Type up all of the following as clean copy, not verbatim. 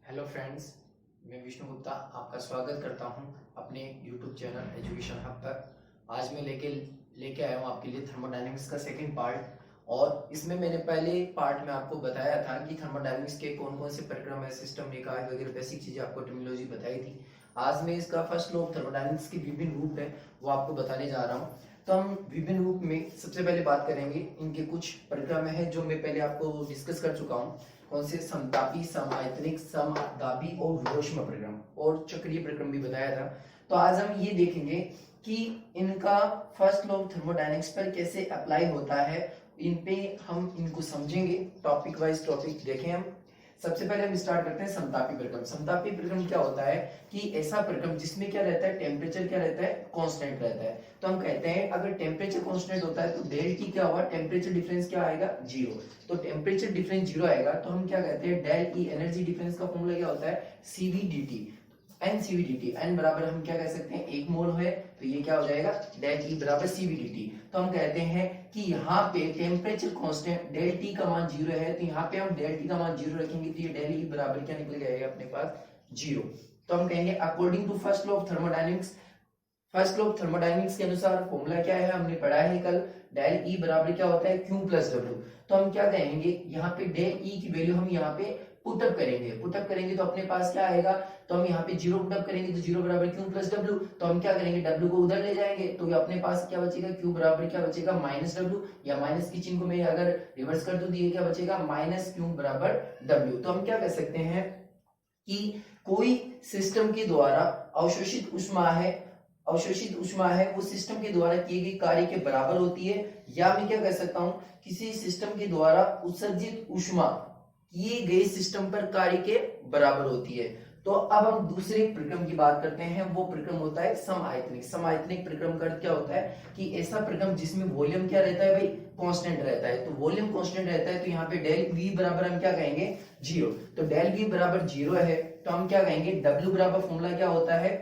Hello friends, मैं विष्णु गुप्ता आपका स्वागत करता हूं अपने यूट्यूब चैनल एजुकेशन हब पर। आज मैं लेके आया हूं आपके लिए थर्मोडायनेमिक्स का सेकंड पार्ट। और इसमें मैंने पहले पार्ट में आपको बताया था कि थर्मोडायनेमिक्स के कौन कौन से प्रक्रम है, सिस्टम निकाय वगैरह बेसिक चीजें आपको टर्मिनोलॉजी बताई थी। आज मैं इसका फर्स्ट लॉ ऑफ थर्मोडायनेमिक्स के विभिन्न रूप है वो आपको बताने जा रहा हूँ। तो हम विभिन्न रूप में सबसे पहले बात करेंगे, इनके कुछ प्रक्रम है जो मैं पहले आपको डिस्कस कर चुका हूँ। कौन से? समतापी, समायतनिक, समदाबी और विरोष्म प्रक्रम, और चक्रीय प्रक्रम भी बताया था। तो आज हम ये देखेंगे कि इनका फर्स्ट लॉ ऑफ थर्मोडायनेमिक्स पर कैसे अप्लाई होता है। इन पे हम इनको समझेंगे, टॉपिक वाइज टॉपिक देखें हम। सबसे पहले हम स्टार्ट करते हैं समतापी प्रक्रम। समतापी प्रक्रम क्या होता है कि ऐसा प्रक्रम जिसमें क्या रहता है, टेम्परेचर क्या रहता है, कांस्टेंट रहता है। तो हम कहते हैं अगर टेम्परेचर कांस्टेंट होता है तो डेल टी क्या होगा, टेम्परेचर डिफरेंस क्या आएगा, जीरो। तो टेम्परेचर डिफरेंस जीरो आएगा तो हम क्या कहते हैं, डेल ई एनर्जी डिफरेंस का फॉर्मूला क्या होता है, सीवीडीटी। एन सीवीडीटी, एन बराबर हम क्या कह सकते हैं, 1 मोल है तो ये क्या हो जाएगा, डेल ई बराबर सीवीडीटी। तो हम कहते हैं कि यहाँ पे टेम्परेचर कांस्टेंट डेल टी का मान जीरो है, तो यहाँ पे हम डेल टी का मान जीरो रखेंगे तो ये डेल ई बराबर क्या निकल जाएगा अपने पास, जीरो। तो हम कहेंगे according to first law of thermodynamics, first law of thermodynamics के अनुसार फॉर्मूला क्या है, हमने पढ़ा है कल, डेल ई बराबर क्या होता है, क्यू प्लस डब्ल्यू। तो हम क्या कहेंगे, यहाँ पे डेल ई की वैल्यू हम यहाँ पे पुटअप करेंगे तो अपने पास क्या आएगा, तो हम यहाँ पे जीरो पुटअप करेंगे तो जीरो बराबर क्यू प्लस डब्ल्यू। तो हम क्या करेंगे, डब्ल्यू को उधर ले जाएंगे तो अपने पास क्या बचेगा, क्यू बराबर क्या बचेगा, माइनस डब्ल्यू। या माइनस की चिन्ह को मैं अगर रिवर्स कर दूं तो ये क्या बचेगा, माइनस क्यू बराबर डब्ल्यू। तो हम क्या कह सकते हैं कि कोई सिस्टम के द्वारा अवशोषित ऊष्मा है वो सिस्टम के द्वारा किए गए कार्य के बराबर होती है। या मैं क्या कह सकता हूं, किसी सिस्टम के द्वारा उत्सर्जित ऊष्मा किए गए सिस्टम पर कार्य के बराबर होती है। तो अब हम दूसरे प्रक्रम की बात करते हैं, वो प्रक्रम होता है समायतनिक। समायतनिक प्रक्रम का अर्थ क्या होता है कि ऐसा प्रक्रम जिसमें वॉल्यूम क्या रहता है भाई, कांस्टेंट रहता है। तो वॉल्यूम कांस्टेंट रहता है तो यहाँ पे डेल वी बराबर हम क्या कहेंगे, जीरो। तो डेल वी बराबर जीरो है तो हम क्या कहेंगे, डब्ल्यू बराबर फॉर्मूला क्या होता है,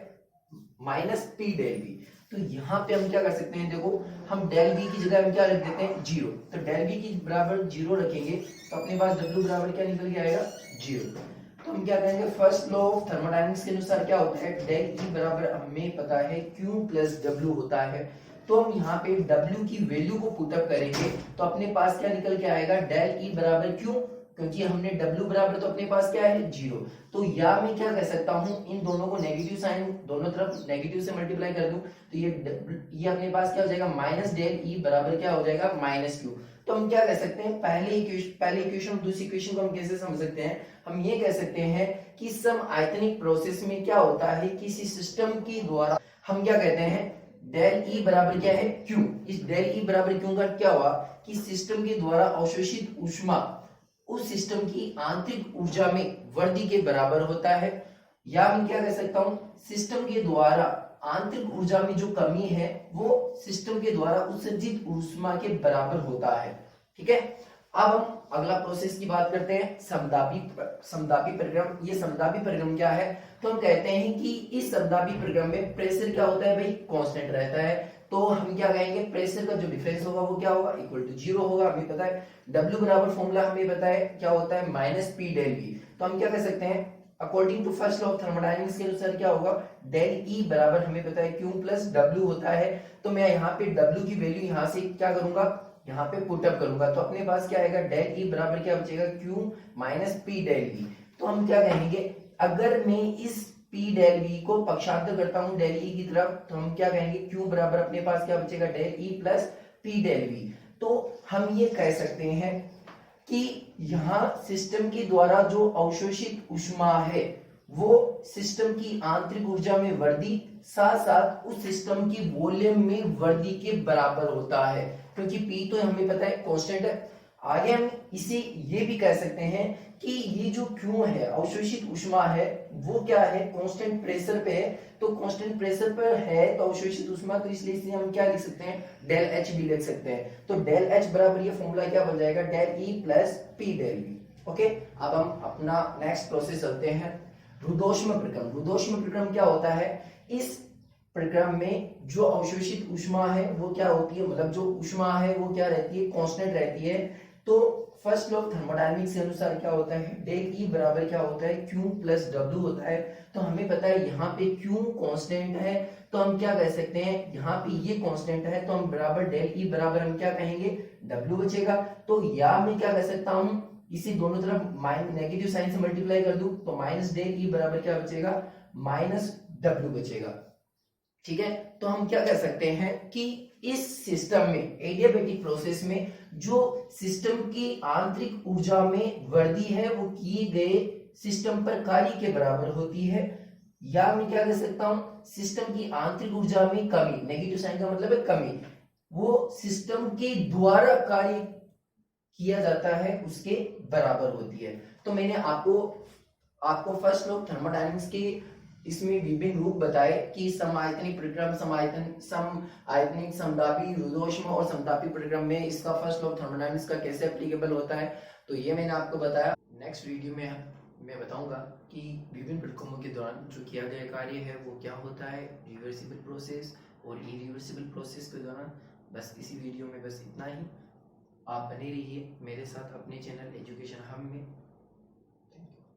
माइनस पी डेल वी। तो यहाँ पे हम क्या कर सकते हैं, देखो हम डेल वी की जगह हम क्या रख देते हैं, जीरो। तो डेल वी की बराबर जीरो रखेंगे तो अपने पास डब्ल्यू बराबर क्या निकल के आएगा, जीरो। तो हम क्या कहेंगे, फर्स्ट लॉ ऑफ थर्मोडायनेमिक्स के अनुसार क्या होता है, डेल ई बराबर हमें पता है क्यू प्लस डब्ल्यू होता है। तो हम यहाँ पे डब्ल्यू की वैल्यू को पुटअप करेंगे तो अपने पास क्या निकल के आएगा, डेल ई बराबर क्यू, क्योंकि हमने W बराबर तो अपने पास क्या है, जीरो। तो या मैं क्या कह सकता हूं, इन दोनों को नेगेटिव साइन दोनों तरफ नेगेटिव से मल्टीप्लाई कर दूं तो ये अपने पास क्या हो जाएगा, माइनस डेल ई बराबर क्या हो जाएगा, माइनस क्यू। तो हम क्या कह सकते हैं, पहले इक्वेशन दूसरी इक्वेशन को हम कैसे समझ सकते हैं, हम ये कह सकते हैं कि सम आयतनिक प्रोसेस में क्या होता है, किसी सिस्टम के द्वारा हम क्या कहते हैं, डेल ई बराबर क्या है, क्यू। इस डेल ई बराबर क्यू का क्या हुआ कि सिस्टम के द्वारा अवशोषित ऊष्मा उस सिस्टम की आंतरिक ऊर्जा में वृद्धि के बराबर होता है। या मैं क्या कह सकता हूं, सिस्टम के द्वारा आंतरिक ऊर्जा में जो कमी है वो सिस्टम के द्वारा उत्सर्जित ऊष्मा के बराबर होता है। ठीक है, अब हम अगला प्रोसेस की बात करते हैं, समदाबी प्रक्रम। ये समदाबी प्रक्रम क्या है, तो हम कहते हैं कि इस समदाबी प्रक्रम में प्रेशर क्या होता है भाई, कांस्टेंट रहता है। तो हम क्या कहेंगे, प्रेशर का जो डिफरेंस होगा वो क्या होगा, इक्वल टू जीरो होगा। हमें पता है W बराबर फॉर्मूला हमें पता है क्या होता है, माइनस पी डेल वी। तो हम क्या कह सकते हैं, according to first law of thermodynamics के अनुसार क्या होगा, डेल ई बराबर हमें पता है क्यू प्लस डब्ल्यू होता है। तो मैं यहाँ पे W की वैल्यू यहाँ से क्या करूंगा, यहाँ पे पुटअप करूंगा तो अपने पास क्या आएगा, डेल ई बराबर क्या बचेगा, Q minus P del V. तो हम क्या कहेंगे, अगर मैं इस पी डेल वी को पक्षांतर करता हूं डेल ई की तरफ तो हम क्या कहेंगे, क्यू बराबर अपने पास क्या बचेगा, del E plus P del V. तो हम ये कह सकते हैं कि यहां सिस्टम के द्वारा जो अवशोषित ऊष्मा है वो सिस्टम की आंतरिक ऊर्जा में वृद्धि साथ साथ उस सिस्टम की वॉल्यूम में वृद्धि के बराबर होता है, क्योंकि पी तो हमें पता है कांस्टेंट है। आगे हम इसे ये भी कह सकते हैं कि ये जो क्यू है, अवशोषित ऊष्मा है, वो क्या है, कांस्टेंट प्रेशर पे है। तो कांस्टेंट प्रेशर पर है तो अवशोषित ऊष्मा, तो इसलिए इसे हम क्या लिख सकते हैं, डेल एच भी लिख सकते हैं। तो डेल एच बराबर ये फॉर्मूला क्या बन जाएगा, del E plus P del V. Okay, अब हम अपना नेक्स्ट प्रोसेस चलते हैं, रुद्धोष्म प्रक्रम। रुद्धोष्म प्रक्रम क्या होता है, इस प्रक्रम में जो अवशोषित ऊष्मा है वो क्या होती है, मतलब जो ऊष्मा है वो क्या रहती है, कांस्टेंट रहती है। तो फर्स्ट लॉ ऑफ थर्मोडायनेमिक्स के अनुसार क्या होता है, डेल ई बराबर क्या होता है, क्यू प्लस डब्ल्यू होता है। तो हमें पता है यहाँ पे क्यू कांस्टेंट है, तो हम क्या कह सकते हैं, यहाँ पे ये कांस्टेंट है, तो हम बराबर डेल ई बराबर हम क्या कहेंगे, डब्ल्यू बचेगा। तो या मैं क्या कह सकता हूँ, इसे दोनों तरफ नेगेटिव साइन से मल्टीप्लाई कर दूं, तो माइनस डेल ई बराबर क्या बचेगा, माइनस डब्ल्यू बचेगा। ठीक है, तो हम क्या कर सकते हैं कि इस सिस्टम में, एडियाबेटिक प्रोसेस में, जो सिस्टम की आंतरिक ऊर्जा में वृद्धि है वो किए गए सिस्टम पर कार्य के बराबर होती है। या मैं क्या कर सकता हूं, सिस्टम की आंतरिक ऊर्जा में कमी, नेगेटिव साइन का मतलब है कमी, वो सिस्टम के द्वारा कार्य किया जाता है उसके बराबर होती है। तो मैंने आपको फर्स्ट लॉ थर्मोडायनेमिक्स के इसमें विभिन्न रूप बताए कि समआयतनिक प्रक्रम, समआयतनिक, समतापी, रुद्धोष्म और समतापी प्रक्रम में इसका फर्स्ट लॉ थर्मोडायनेमिक्स का कैसे एप्लीकेबल होता है। तो ये मैंने आपको बताया। नेक्स्ट वीडियो में मैं बताऊंगा कि विभिन्न प्रक्रमों के दौरान जो किया गया कार्य है वो क्या होता है, रिवर्सिबल प्रोसेस और इरिवर्सिबल प्रोसेस के दौरान। बस इसी वीडियो में बस इतना ही। आप बने रहिए मेरे साथ अपने चैनल एजुकेशन हब में।